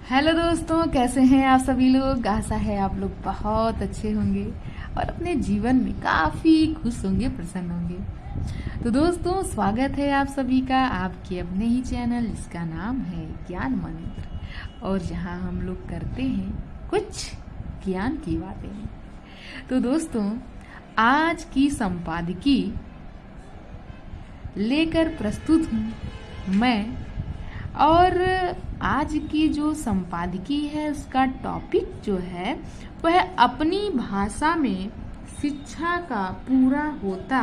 Hello दोस्तों, कैसे हैं आप सभी लोग। आशा है आप लोग बहुत अच्छे होंगे और अपने जीवन में काफ़ी खुश होंगे, प्रसन्न होंगे। तो दोस्तों, स्वागत है आप सभी का आपके अपने ही चैनल जिसका नाम है ज्ञान मंत्र, और जहां हम लोग करते हैं कुछ ज्ञान की बातें। तो दोस्तों, आज की संपादकी लेकर प्रस्तुत हूँ मैं। और आज की जो संपादकी है उसका टॉपिक जो है वह अपनी भाषा में शिक्षा का पूरा होता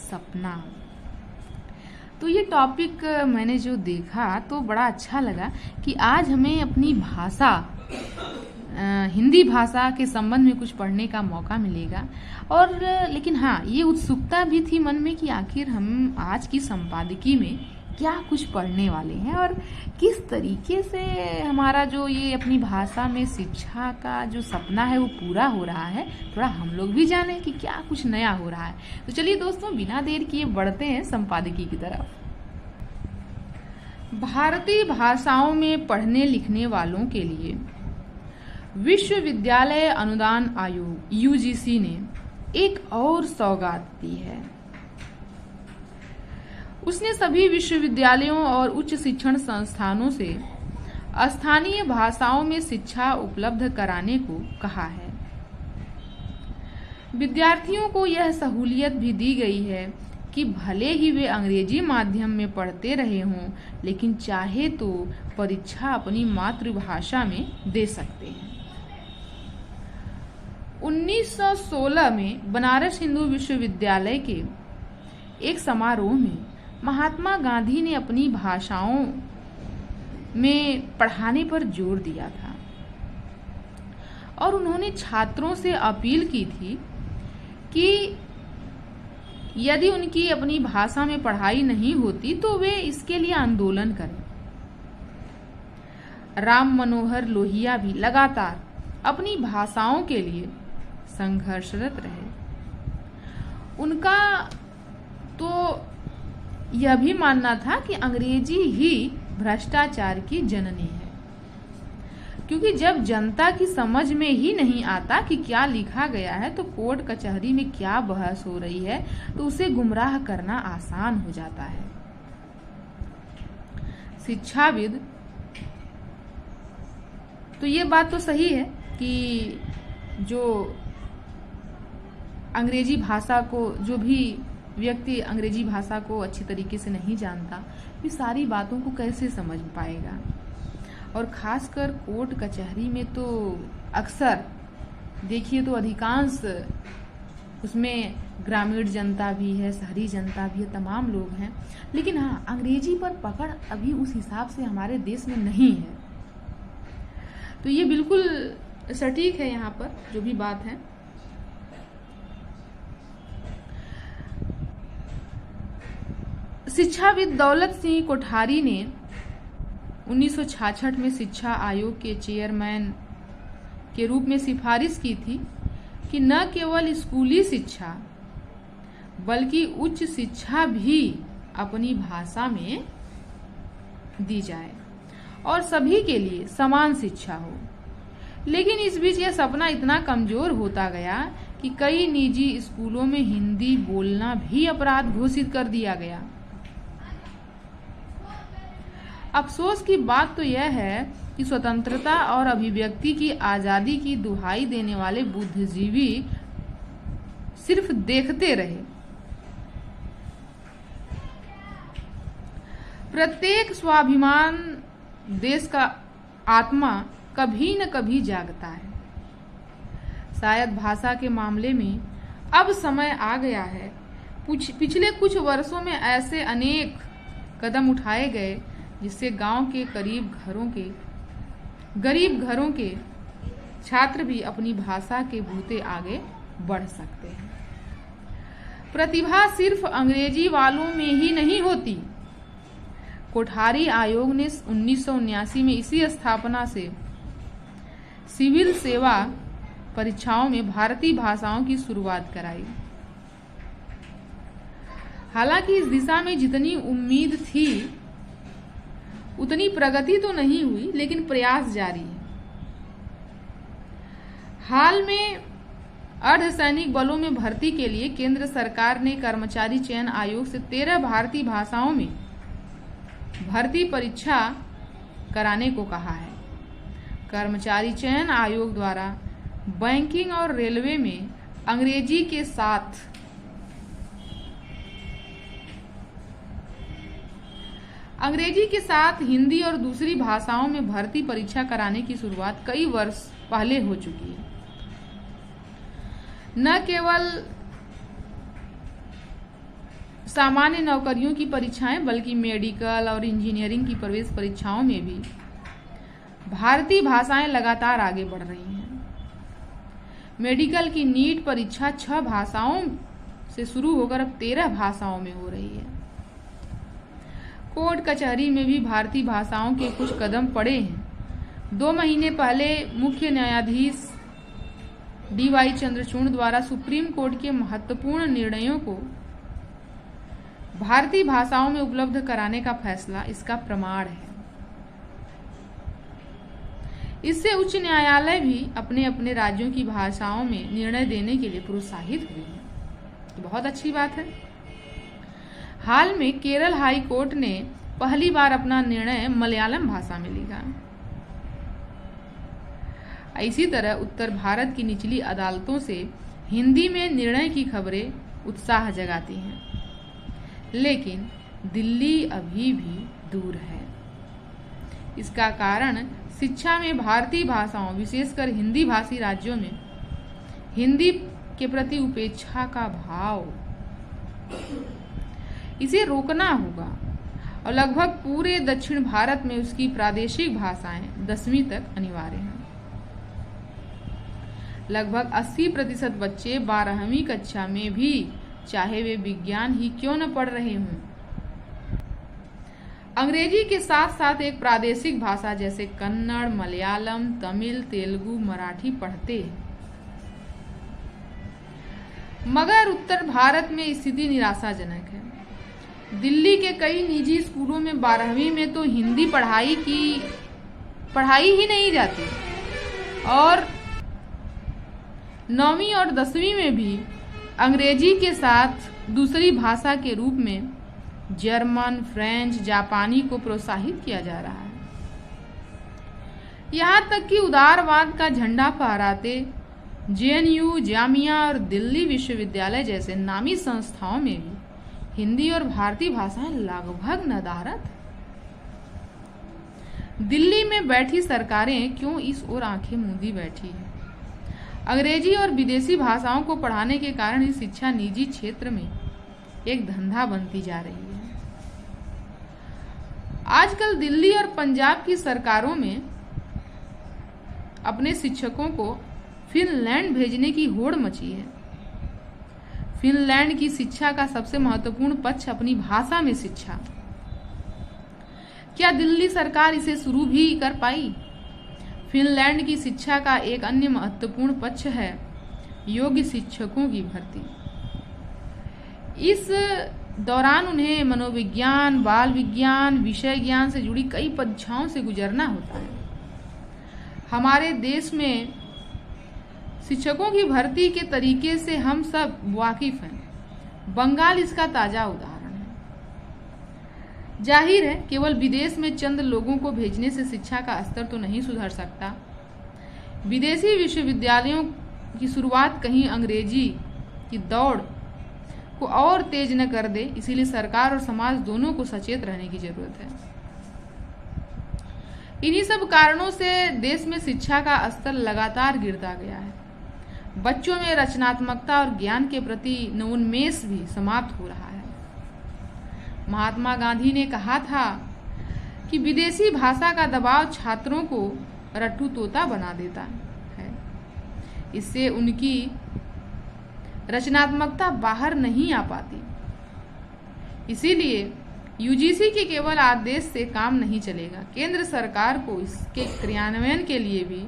सपना। तो ये टॉपिक मैंने जो देखा तो बड़ा अच्छा लगा कि आज हमें अपनी भाषा हिंदी भाषा के संबंध में कुछ पढ़ने का मौका मिलेगा। और लेकिन हाँ, ये उत्सुकता भी थी मन में कि आखिर हम आज की संपादकी में क्या कुछ पढ़ने वाले हैं और किस तरीके से हमारा जो ये अपनी भाषा में शिक्षा का जो सपना है वो पूरा हो रहा है। थोड़ा हम लोग भी जानें कि क्या कुछ नया हो रहा है। तो चलिए दोस्तों, बिना देर किए बढ़ते हैं संपादकी की तरफ। भारतीय भाषाओं में पढ़ने लिखने वालों के लिए विश्वविद्यालय अनुदान आयोग यूजीसी ने एक और सौगात दी है। उसने सभी विश्वविद्यालयों और उच्च शिक्षण संस्थानों से स्थानीय भाषाओं में शिक्षा उपलब्ध कराने को कहा है। विद्यार्थियों को यह सहूलियत भी दी गई है कि भले ही वे अंग्रेजी माध्यम में पढ़ते रहे हों, लेकिन चाहे तो परीक्षा अपनी मातृभाषा में दे सकते हैं। 1916 में बनारस हिंदू विश्वविद्यालय के एक समारोह में महात्मा गांधी ने अपनी भाषाओं में पढ़ाने पर जोर दिया था और उन्होंने छात्रों से अपील की थी कि यदि उनकी अपनी भाषा में पढ़ाई नहीं होती तो वे इसके लिए आंदोलन करें। राम मनोहर लोहिया भी लगातार अपनी भाषाओं के लिए संघर्षरत रहे। उनका तो यह भी मानना था कि अंग्रेजी ही भ्रष्टाचार की जननी है, क्योंकि जब जनता की समझ में ही नहीं आता कि क्या लिखा गया है तो कोर्ट कचहरी में क्या बहस हो रही है तो उसे गुमराह करना आसान हो जाता है। शिक्षाविद तो ये बात तो सही है कि जो अंग्रेजी भाषा को, जो भी व्यक्ति अंग्रेजी भाषा को अच्छी तरीके से नहीं जानता, ये सारी बातों को कैसे समझ पाएगा। और खासकर कोर्ट कचहरी में तो अक्सर देखिए तो अधिकांश उसमें ग्रामीण जनता भी है, शहरी जनता भी है, तमाम लोग हैं। लेकिन हाँ, अंग्रेजी पर पकड़ अभी उस हिसाब से हमारे देश में नहीं है। तो ये बिल्कुल सटीक है यहाँ पर जो भी बात है। शिक्षाविद दौलत सिंह कोठारी ने 1966 में शिक्षा आयोग के चेयरमैन के रूप में सिफारिश की थी कि न केवल स्कूली शिक्षा बल्कि उच्च शिक्षा भी अपनी भाषा में दी जाए और सभी के लिए समान शिक्षा हो। लेकिन इस बीच यह सपना इतना कमजोर होता गया कि कई निजी स्कूलों में हिंदी बोलना भी अपराध घोषित कर दिया गया। अफसोस की बात तो यह है कि स्वतंत्रता और अभिव्यक्ति की आजादी की दुहाई देने वाले बुद्धिजीवी सिर्फ देखते रहे। प्रत्येक स्वाभिमान देश का आत्मा कभी न कभी जागता है। शायद भाषा के मामले में अब समय आ गया है। पिछले कुछ वर्षों में ऐसे अनेक कदम उठाए गए जिससे गांव के गरीब घरों के छात्र भी अपनी भाषा के बूते आगे बढ़ सकते हैं। प्रतिभा सिर्फ अंग्रेजी वालों में ही नहीं होती। कोठारी आयोग ने 1979 में इसी स्थापना से सिविल सेवा परीक्षाओं में भारतीय भाषाओं की शुरुआत कराई। हालांकि इस दिशा में जितनी उम्मीद थी उतनी प्रगति तो नहीं हुई, लेकिन प्रयास जारी है। हाल में अर्धसैनिक बलों में भर्ती के लिए केंद्र सरकार ने कर्मचारी चयन आयोग से 13 भारतीय भाषाओं में भर्ती परीक्षा कराने को कहा है। कर्मचारी चयन आयोग द्वारा बैंकिंग और रेलवे में अंग्रेजी के साथ हिंदी और दूसरी भाषाओं में भर्ती परीक्षा कराने की शुरुआत कई वर्ष पहले हो चुकी है। न केवल सामान्य नौकरियों की परीक्षाएं, बल्कि मेडिकल और इंजीनियरिंग की प्रवेश परीक्षाओं में भी भारतीय भाषाएं लगातार आगे बढ़ रही हैं। मेडिकल की नीट परीक्षा 6 भाषाओं से शुरू होकर अब 13 भाषाओं में हो रही है। कोर्ट कचहरी में भी भारतीय भाषाओं के कुछ कदम पड़े हैं। 2 महीने पहले मुख्य न्यायाधीश DY चंद्रचूड़ द्वारा सुप्रीम कोर्ट के महत्वपूर्ण निर्णयों को भारतीय भाषाओं में उपलब्ध कराने का फैसला इसका प्रमाण है। इससे उच्च न्यायालय भी अपने अपने राज्यों की भाषाओं में निर्णय देने के लिए प्रोत्साहित हुए हैं। बहुत अच्छी बात है। हाल में केरल हाई कोर्ट ने पहली बार अपना निर्णय मलयालम भाषा में लिखा। इसी तरह उत्तर भारत की निचली अदालतों से हिंदी में निर्णय की खबरें उत्साह जगाती हैं, लेकिन दिल्ली अभी भी दूर है। इसका कारण शिक्षा में भारतीय भाषाओं, विशेषकर हिंदी भाषी राज्यों में हिंदी के प्रति उपेक्षा का भाव, इसे रोकना होगा। और लगभग पूरे दक्षिण भारत में उसकी प्रादेशिक भाषाएं 10वीं तक अनिवार्य हैं। लगभग 80% बच्चे 12वीं कक्षा में भी, चाहे वे विज्ञान ही क्यों न पढ़ रहे हों, अंग्रेजी के साथ साथ एक प्रादेशिक भाषा जैसे कन्नड़, मलयालम, तमिल, तेलुगु, मराठी पढ़ते हैं। मगर उत्तर भारत में स्थिति निराशाजनक है। दिल्ली के कई निजी स्कूलों में 12वीं में तो हिंदी पढ़ाई ही नहीं जाती, और 9वीं और 10वीं में भी अंग्रेजी के साथ दूसरी भाषा के रूप में जर्मन, फ्रेंच, जापानी को प्रोत्साहित किया जा रहा है। यहाँ तक कि उदारवाद का झंडा फहराते JNU, जामिया और दिल्ली विश्वविद्यालय जैसे नामी संस्थाओं में भी हिंदी और भारतीय भाषाएं लगभग नदारद। दिल्ली में बैठी सरकारें क्यों इस ओर आंखें मूंदी बैठी है? अंग्रेजी और विदेशी भाषाओं को पढ़ाने के कारण ही शिक्षा निजी क्षेत्र में एक धंधा बनती जा रही है। आजकल दिल्ली और पंजाब की सरकारों में अपने शिक्षकों को फिनलैंड भेजने की होड़ मची है। फिनलैंड की शिक्षा का सबसे महत्वपूर्ण पक्ष अपनी भाषा में शिक्षा। क्या दिल्ली सरकार इसे शुरू भी कर पाई? फिनलैंड की शिक्षा का एक अन्य महत्वपूर्ण पक्ष है योग्य शिक्षकों की भर्ती। इस दौरान उन्हें मनोविज्ञान, बाल विज्ञान, विषय ज्ञान से जुड़ी कई परीक्षाओं से गुजरना होता है। हमारे देश में शिक्षकों की भर्ती के तरीके से हम सब वाकिफ हैं। बंगाल इसका ताजा उदाहरण है। जाहिर है, केवल विदेश में चंद लोगों को भेजने से शिक्षा का स्तर तो नहीं सुधर सकता। विदेशी विश्वविद्यालयों की शुरुआत कहीं अंग्रेजी की दौड़ को और तेज न कर दे, इसीलिए सरकार और समाज दोनों को सचेत रहने की जरूरत है। इन्हीं सब कारणों से देश में शिक्षा का स्तर लगातार गिरता गया है। बच्चों में रचनात्मकता और ज्ञान के प्रति नवोन्मेष भी समाप्त हो रहा है। महात्मा गांधी ने कहा था कि विदेशी भाषा का दबाव छात्रों को रट्टू तोता बना देता है। इससे उनकी रचनात्मकता बाहर नहीं आ पाती। इसीलिए UGC के केवल आदेश से काम नहीं चलेगा। केंद्र सरकार को इसके क्रियान्वयन के लिए भी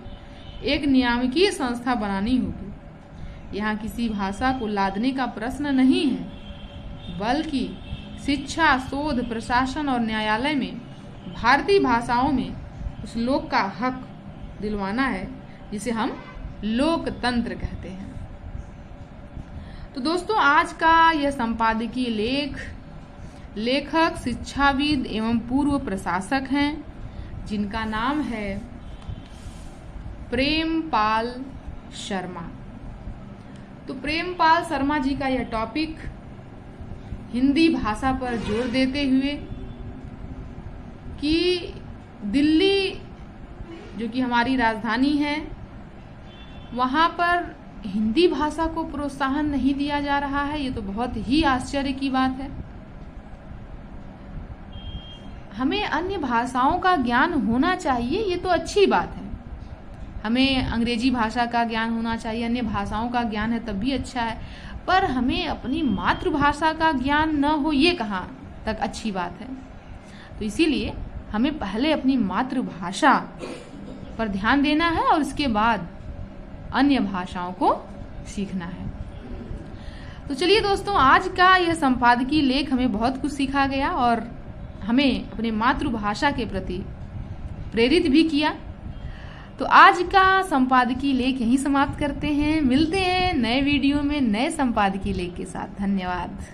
एक नियामकीय संस्था बनानी होगी। यहाँ किसी भाषा को लादने का प्रश्न नहीं है, बल्कि शिक्षा, शोध, प्रशासन और न्यायालय में भारतीय भाषाओं में उस लोक का हक दिलवाना है जिसे हम लोकतंत्र कहते हैं। तो दोस्तों, आज का यह संपादकीय लेखक शिक्षाविद एवं पूर्व प्रशासक हैं जिनका नाम है प्रेमपाल शर्मा। तो प्रेमपाल शर्मा जी का यह टॉपिक हिंदी भाषा पर जोर देते हुए कि दिल्ली जो कि हमारी राजधानी है, वहाँ पर हिंदी भाषा को प्रोत्साहन नहीं दिया जा रहा है, ये तो बहुत ही आश्चर्य की बात है। हमें अन्य भाषाओं का ज्ञान होना चाहिए, ये तो अच्छी बात है। हमें अंग्रेजी भाषा का ज्ञान होना चाहिए, अन्य भाषाओं का ज्ञान है तब भी अच्छा है, पर हमें अपनी मातृभाषा का ज्ञान न हो, ये कहाँ तक अच्छी बात है। तो इसीलिए हमें पहले अपनी मातृभाषा पर ध्यान देना है और उसके बाद अन्य भाषाओं को सीखना है। तो चलिए दोस्तों, आज का यह संपादकीय लेख हमें बहुत कुछ सिखा गया और हमें अपने मातृभाषा के प्रति प्रेरित भी किया। तो आज का संपादकीय लेख यहीं समाप्त करते हैं। मिलते हैं नए वीडियो में नए संपादकीय लेख के साथ। धन्यवाद।